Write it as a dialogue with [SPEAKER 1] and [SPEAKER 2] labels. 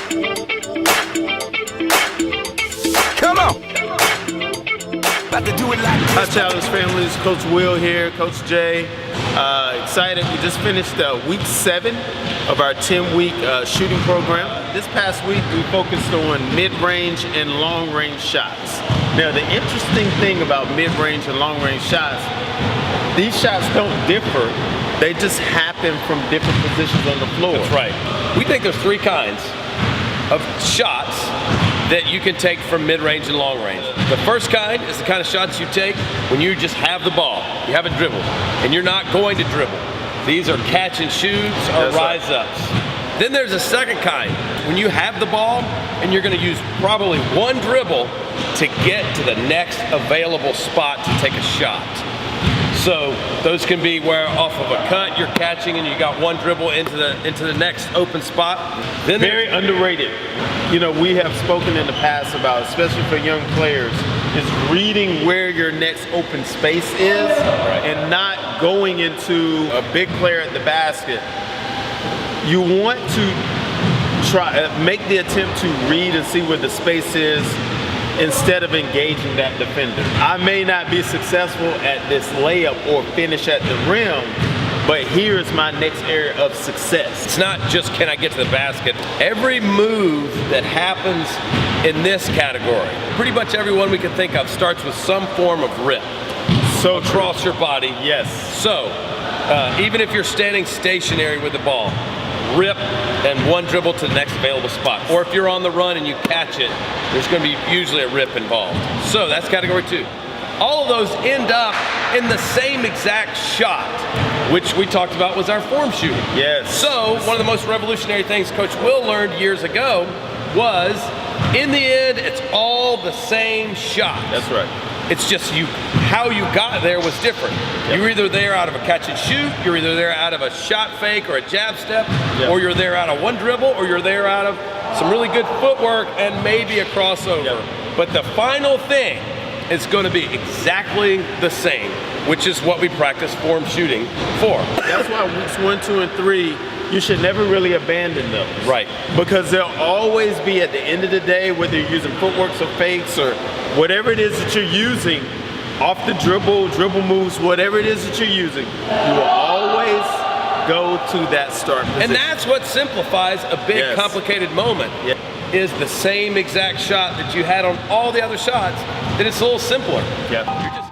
[SPEAKER 1] Come on. About to do it like this.
[SPEAKER 2] Hi, Challenge family. This is Coach Will here, Coach Jay. Excited. We just finished week 7 of our 10-week shooting program. This past week, we focused on mid-range and long-range shots. Now, the interesting thing about mid-range and long-range shots, these shots don't differ. They just happen from different positions on the floor.
[SPEAKER 3] That's right. We think there's 3 kinds of shots that you can take from mid-range and long-range. The first kind is the kind of shots you take when you just have the ball. You haven't dribbled, and you're not going to dribble. These are catch and shoots or rise-ups. Then there's a second kind, when you have the ball and you're going to use probably one dribble to get to the next available spot to take a shot. So those can be where off of a cut you're catching and you got one dribble into the next open spot. Then
[SPEAKER 2] very underrated. You know, we have spoken in the past about, especially for young players, is reading where your next open space is and not going into a big player at the basket. You want to make the attempt to read and see where the space is instead of engaging that defender. I may not be successful at this layup or finish at the rim, but here's my next area of success.
[SPEAKER 3] It's not just can I get to the basket. Every move that happens in this category, pretty much everyone we can think of starts with some form of rip.
[SPEAKER 2] So
[SPEAKER 3] across your body.
[SPEAKER 2] Yes.
[SPEAKER 3] So even if you're standing stationary with the ball, rip and one dribble to the next available spot. Or if you're on the run and you catch it, there's going to be usually a rip involved. So that's category 2. All of those end up in the same exact shot, which we talked about was our form shooting.
[SPEAKER 2] Yes.
[SPEAKER 3] So one of the most revolutionary things Coach Will learned years ago was, in the end, it's all the same shot.
[SPEAKER 2] That's right.
[SPEAKER 3] It's just how you got there was different. Yep. You're either there out of a catch and shoot, you're either there out of a shot fake or a jab step, or you're there out of one dribble, or you're there out of some really good footwork and maybe a crossover. Yep. But the final thing is going to be exactly the same, which is what we practice form shooting for.
[SPEAKER 2] That's why weeks 1, 2, and 3, you should never really abandon those.
[SPEAKER 3] Right.
[SPEAKER 2] Because they'll always be, at the end of the day, whether you're using footworks or fakes or whatever it is that you're using, off the dribble moves, whatever it is that you're using, you will always go to that start position.
[SPEAKER 3] And that's what simplifies a big, complicated moment.
[SPEAKER 2] Yeah.
[SPEAKER 3] Is the same exact shot that you had on all the other shots, that it's a little simpler.
[SPEAKER 2] Yeah.